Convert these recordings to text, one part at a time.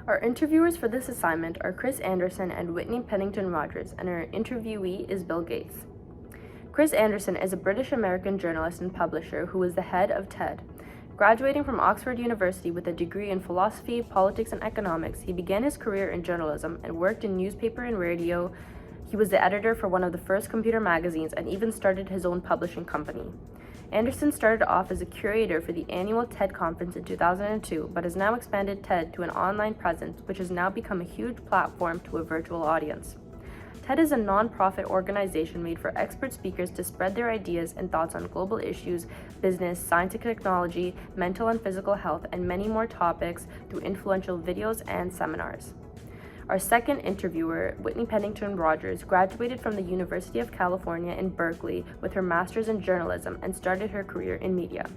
Our interviewers for this assignment are Chris Anderson and Whitney Pennington Rogers, and our interviewee is Bill Gates. Chris Anderson is a British-American journalist and publisher who is the head of TED. Graduating from Oxford University with a degree in philosophy, politics, and economics, he began his career in journalism and worked in newspaper and radio. He was the editor for one of the first computer magazines and even started his own publishing company. Anderson started off as a curator for the annual TED conference in 2002, but has now expanded TED to an online presence, which has now become a huge platform to a virtual audience. TED is a non-profit organization made for expert speakers to spread their ideas and thoughts on global issues, business, science and technology, mental and physical health, and many more topics through influential videos and seminars. Our second interviewer, Whitney Pennington Rogers, graduated from the University of California in Berkeley with her master's in journalism and started her career in media.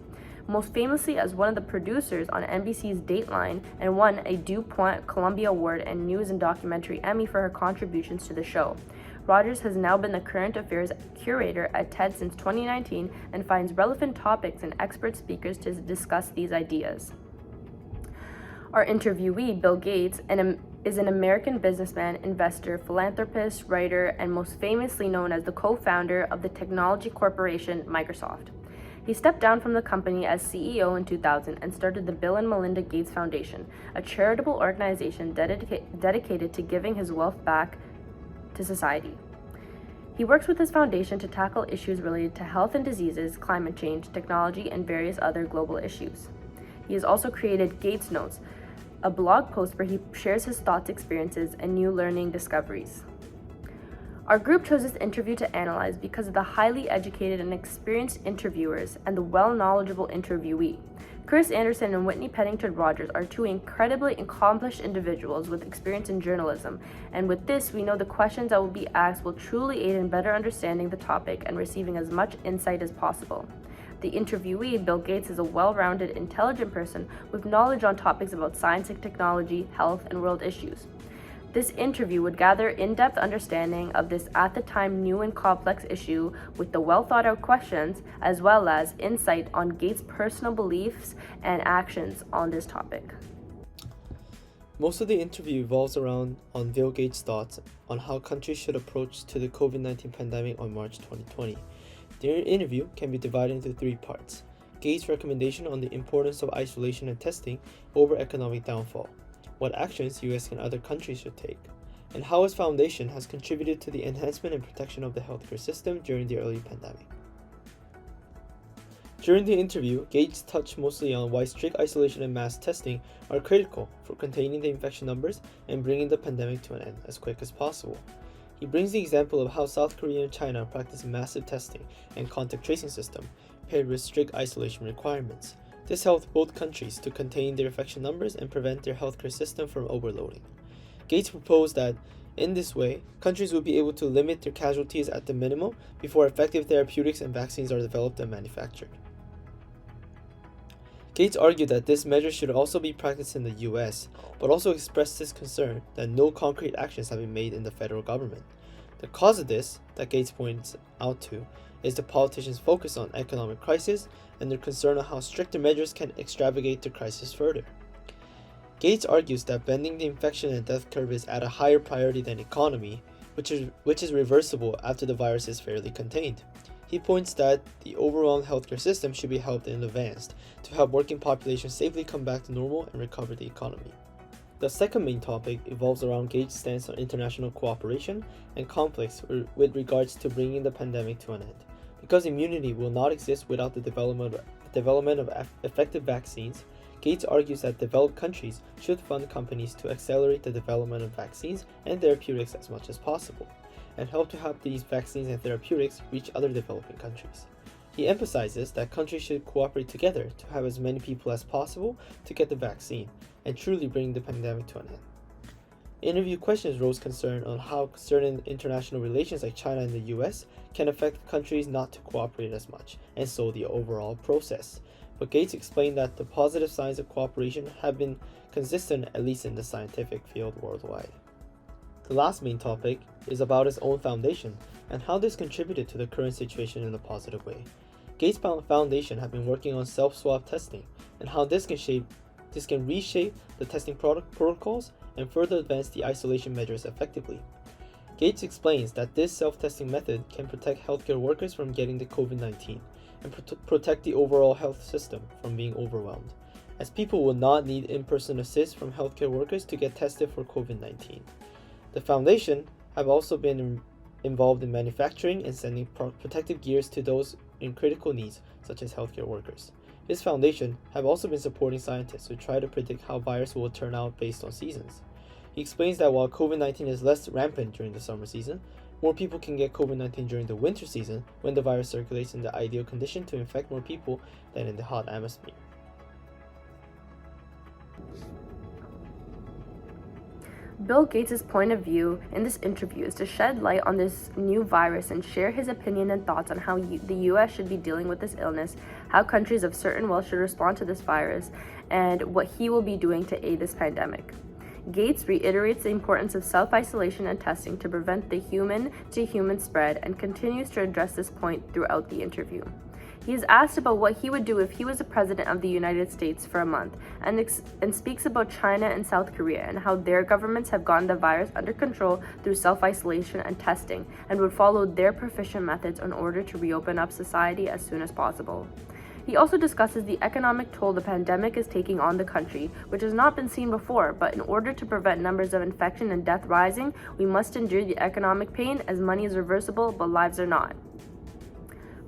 Most famously as one of the producers on NBC's Dateline, and won a DuPont Columbia Award and News and Documentary Emmy for her contributions to the show. Rogers has now been the current affairs curator at TED since 2019 and finds relevant topics and expert speakers to discuss these ideas. Our interviewee, Bill Gates, is an American businessman, investor, philanthropist, writer, and most famously known as the co-founder of the technology corporation Microsoft. He stepped down from the company as CEO in 2000 and started the Bill and Melinda Gates Foundation, a charitable organization dedicated to giving his wealth back to society. He works with his foundation to tackle issues related to health and diseases, climate change, technology, and various other global issues. He has also created Gates Notes, a blog post where he shares his thoughts, experiences, and new learning discoveries. Our group chose this interview to analyze because of the highly educated and experienced interviewers and the well-knowledgeable interviewee. Chris Anderson and Whitney Pennington Rogers are two incredibly accomplished individuals with experience in journalism, and with this, we know the questions that will be asked will truly aid in better understanding the topic and receiving as much insight as possible. The interviewee, Bill Gates, is a well-rounded, intelligent person with knowledge on topics about science and technology, health, and world issues. This interview would gather in-depth understanding of this at the time new and complex issue with the well-thought-out questions, as well as insight on Gates' personal beliefs and actions on this topic. Most of the interview revolves around on Bill Gates' thoughts on how countries should approach to the COVID-19 pandemic on March 2020. The interview can be divided into three parts: Gates' recommendation on the importance of isolation and testing over economic downfall, what actions US and other countries should take, and how his foundation has contributed to the enhancement and protection of the healthcare system during the early pandemic. During the interview, Gates touched mostly on why strict isolation and mass testing are critical for containing the infection numbers and bringing the pandemic to an end as quick as possible. He brings the example of how South Korea and China practice massive testing and contact tracing system paired with strict isolation requirements. This helped both countries to contain their infection numbers and prevent their healthcare system from overloading. Gates proposed that, in this way, countries would be able to limit their casualties at the minimum before effective therapeutics and vaccines are developed and manufactured. Gates argued that this measure should also be practiced in the US, but also expressed his concern that no concrete actions have been made in the federal government. The cause of this, that Gates points out to, is the politicians' focus on economic crisis and their concern on how stricter measures can extravagate the crisis further. Gates argues that bending the infection and death curve is at a higher priority than economy, which is reversible after the virus is fairly contained. He points that the overall healthcare system should be helped in advance to help working populations safely come back to normal and recover the economy. The second main topic evolves around Gates' stance on international cooperation and conflicts with regards to bringing the pandemic to an end. Because immunity will not exist without the development of effective vaccines, Gates argues that developed countries should fund companies to accelerate the development of vaccines and therapeutics as much as possible, and help to help these vaccines and therapeutics reach other developing countries. He emphasizes that countries should cooperate together to have as many people as possible to get the vaccine and truly bring the pandemic to an end. Interview questions rose concern on how certain international relations like China and the US can affect countries not to cooperate as much, and so the overall process. But Gates explained that the positive signs of cooperation have been consistent, at least in the scientific field worldwide. The last main topic is about his own foundation and how this contributed to the current situation in a positive way. Gates' foundation have been working on self-swab testing and how this can shape This can reshape the testing protocols and further advance the isolation measures effectively. Gates explains that this self-testing method can protect healthcare workers from getting the COVID-19 and protect the overall health system from being overwhelmed, as people will not need in-person assist from healthcare workers to get tested for COVID-19. The foundation have also been involved in manufacturing and sending protective gears to those in critical needs, such as healthcare workers. His foundation have also been supporting scientists who try to predict how virus will turn out based on seasons. He explains that while COVID-19 is less rampant during the summer season, more people can get COVID-19 during the winter season when the virus circulates in the ideal condition to infect more people than in the hot atmosphere. Bill Gates' point of view in this interview is to shed light on this new virus and share his opinion and thoughts on how the US should be dealing with this illness, how countries of certain wealth should respond to this virus, and what he will be doing to aid this pandemic. Gates reiterates the importance of self-isolation and testing to prevent the human-to-human spread and continues to address this point throughout the interview. He is asked about what he would do if he was the president of the United States for a month and speaks about China and South Korea and how their governments have gotten the virus under control through self-isolation and testing and would follow their proficient methods in order to reopen up society as soon as possible. He also discusses the economic toll the pandemic is taking on the country, which has not been seen before, but in order to prevent numbers of infection and death rising, we must endure the economic pain as money is reversible but lives are not.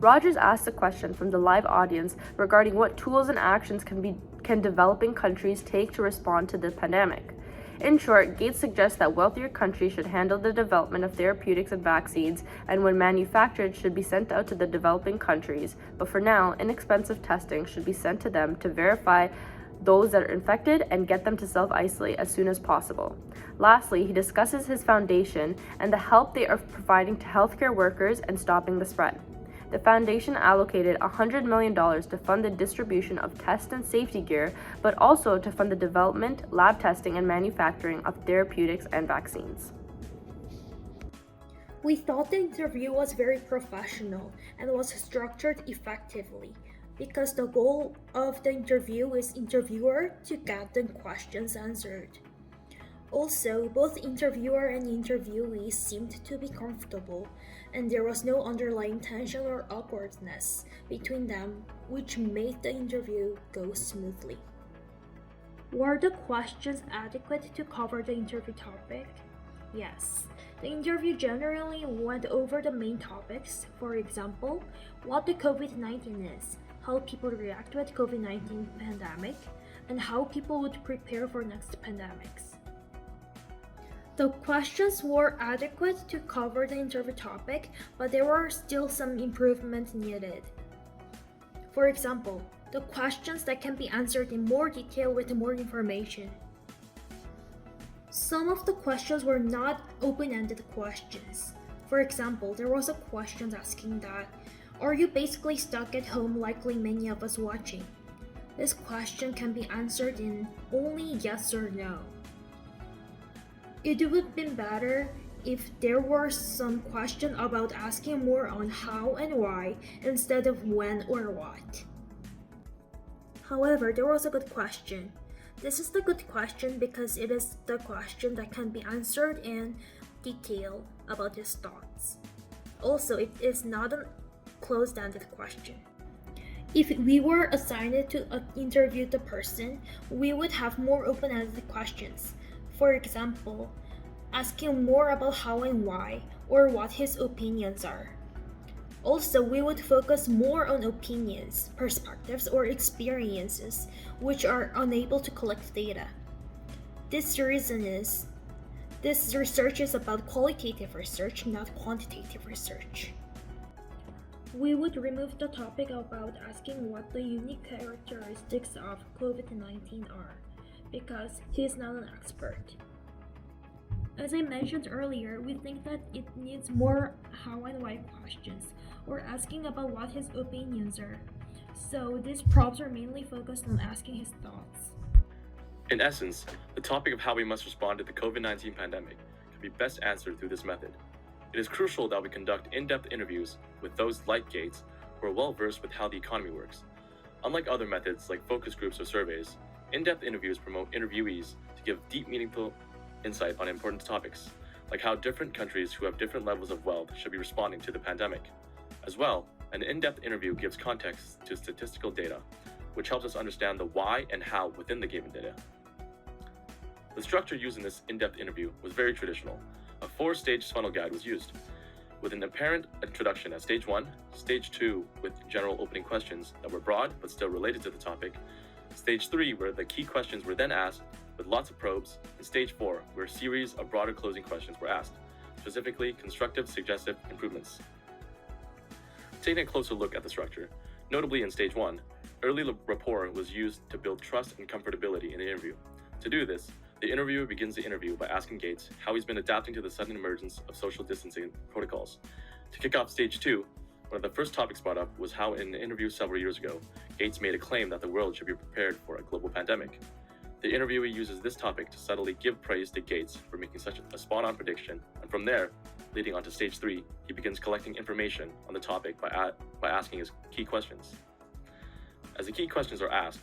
Rogers asked a question from the live audience regarding what tools and actions can developing countries take to respond to the pandemic. In short, Gates suggests that wealthier countries should handle the development of therapeutics and vaccines, and when manufactured should be sent out to the developing countries, but for now, inexpensive testing should be sent to them to verify those that are infected and get them to self-isolate as soon as possible. Lastly, he discusses his foundation and the help they are providing to healthcare workers and stopping the spread. The foundation allocated $100 million to fund the distribution of test and safety gear, but also to fund the development, lab testing, and manufacturing of therapeutics and vaccines. We thought the interview was very professional and was structured effectively because the goal of the interview is interviewer to get the questions answered. Also, both interviewer and interviewee seemed to be comfortable, and there was no underlying tension or awkwardness between them, which made the interview go smoothly. Were the questions adequate to cover the interview topic? Yes. The interview generally went over the main topics, for example, what the COVID-19 is, how people react with COVID-19 pandemic, and how people would prepare for next pandemics. The questions were adequate to cover the interview topic, but there were still some improvements needed. For example, the questions that can be answered in more detail with more information. Some of the questions were not open-ended questions. For example, there was a question asking that, are you basically stuck at home likely many of us watching? This question can be answered in only yes or no. It would have been better if there were some question about asking more on how and why instead of when or what. However, there was a good question. This is the good question because it is the question that can be answered in detail about his thoughts. Also, it is not a closed-ended question. If we were assigned to interview the person, we would have more open-ended questions. For example, asking more about how and why, or what his opinions are. Also, we would focus more on opinions, perspectives, or experiences, which are unable to collect data. This research is about qualitative research, not quantitative research. We would remove the topic about asking what the unique characteristics of COVID-19 are, because he is not an expert. As I mentioned earlier, we think that it needs more how and why questions, or asking about what his opinions are. So these prompts are mainly focused on asking his thoughts. In essence, the topic of how we must respond to the COVID-19 pandemic can be best answered through this method. It is crucial that we conduct in-depth interviews with those like Gates who are well-versed with how the economy works. Unlike other methods like focus groups or surveys, In-depth interviews promote interviewees to give deep, meaningful insight on important topics, like how different countries who have different levels of wealth should be responding to the pandemic. As well, an in-depth interview gives context to statistical data, which helps us understand the why and how within the given data. The structure used in this in-depth interview was very traditional. A 4-stage funnel guide was used, with an apparent introduction at stage 1, stage 2 with general opening questions that were broad but still related to the topic, stage 3 where the key questions were then asked with lots of probes, and stage 4 where a series of broader closing questions were asked, specifically constructive suggestive improvements. Taking a closer look at the structure, notably in stage 1, early rapport was used to build trust and comfortability in the interview. To do this, the interviewer begins the interview by asking Gates how he's been adapting to the sudden emergence of social distancing protocols. To kick off stage 2, one of the first topics brought up was how in an interview several years ago, Gates made a claim that the world should be prepared for a global pandemic. The interviewee uses this topic to subtly give praise to Gates for making such a spot-on prediction, and from there, leading on to stage 3, he begins collecting information on the topic by asking his key questions. As the key questions are asked,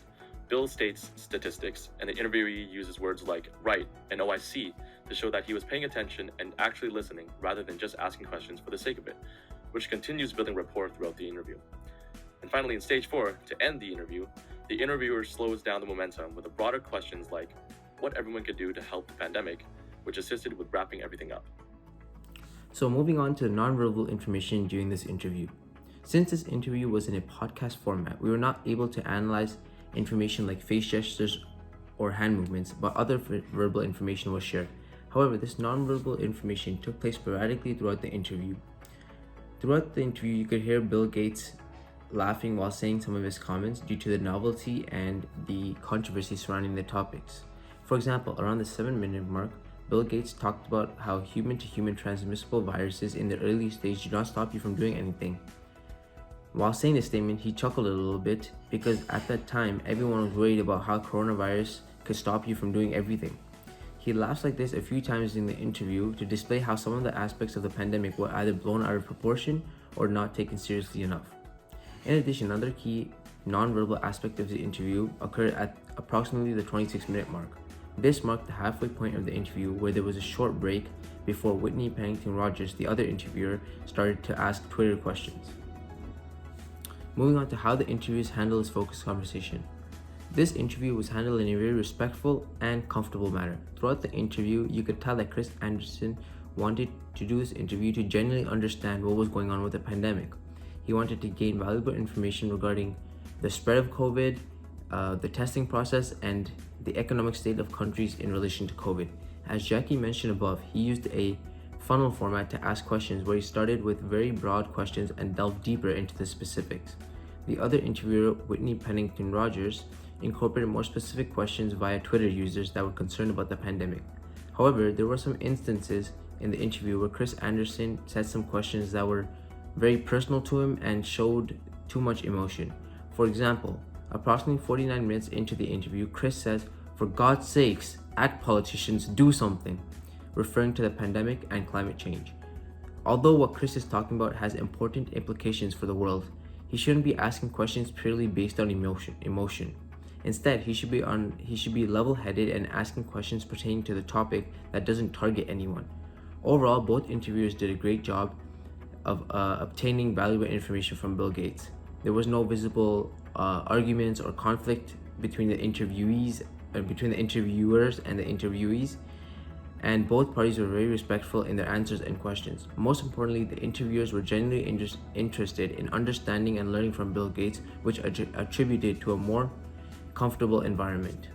Bill states statistics, and the interviewee uses words like right and OIC to show that he was paying attention and actually listening rather than just asking questions for the sake of it, which continues building rapport throughout the interview. And finally, in stage 4, to end the interview, the interviewer slows down the momentum with the broader questions like what everyone could do to help the pandemic, which assisted with wrapping everything up. So moving on to nonverbal information during this interview. Since this interview was in a podcast format, we were not able to analyze information like face gestures or hand movements, but other verbal information was shared. However, this nonverbal information took place sporadically throughout the interview. Throughout the interview, you could hear Bill Gates laughing while saying some of his comments due to the novelty and the controversy surrounding the topics. For example, around the 7-minute mark, Bill Gates talked about how human-to-human transmissible viruses in the early stage do not stop you from doing anything. While saying this statement, he chuckled a little bit because at that time, everyone was worried about how coronavirus could stop you from doing everything. He laughs like this a few times in the interview to display how some of the aspects of the pandemic were either blown out of proportion or not taken seriously enough. In addition, another key non-verbal aspect of the interview occurred at approximately the 26-minute mark. This marked the halfway point of the interview where there was a short break before Whitney Pennington Rogers, the other interviewer, started to ask Twitter questions. Moving on to how the interviewers handle this focused conversation. This interview was handled in a very respectful and comfortable manner. Throughout the interview, you could tell that Chris Anderson wanted to do this interview to genuinely understand what was going on with the pandemic. He wanted to gain valuable information regarding the spread of COVID, the testing process, and the economic state of countries in relation to COVID. As Jackey mentioned above, he used a funnel format to ask questions where he started with very broad questions and delved deeper into the specifics. The other interviewer, Whitney Pennington Rogers, incorporated more specific questions via Twitter users that were concerned about the pandemic. However, there were some instances in the interview where Chris Anderson said some questions that were very personal to him and showed too much emotion. For example, approximately 49 minutes into the interview, Chris says, "For God's sakes, act politicians, do something," referring to the pandemic and climate change. Although what Chris is talking about has important implications for the world, he shouldn't be asking questions purely based on emotion. Instead, he should be level-headed and asking questions pertaining to the topic that doesn't target anyone. Overall, both interviewers did a great job of obtaining valuable information from Bill Gates. There was no visible arguments or conflict between the interviewers and the interviewees, and both parties were very respectful in their answers and questions. Most importantly, the interviewers were genuinely interested in understanding and learning from Bill Gates, which attributed to a more comfortable environment.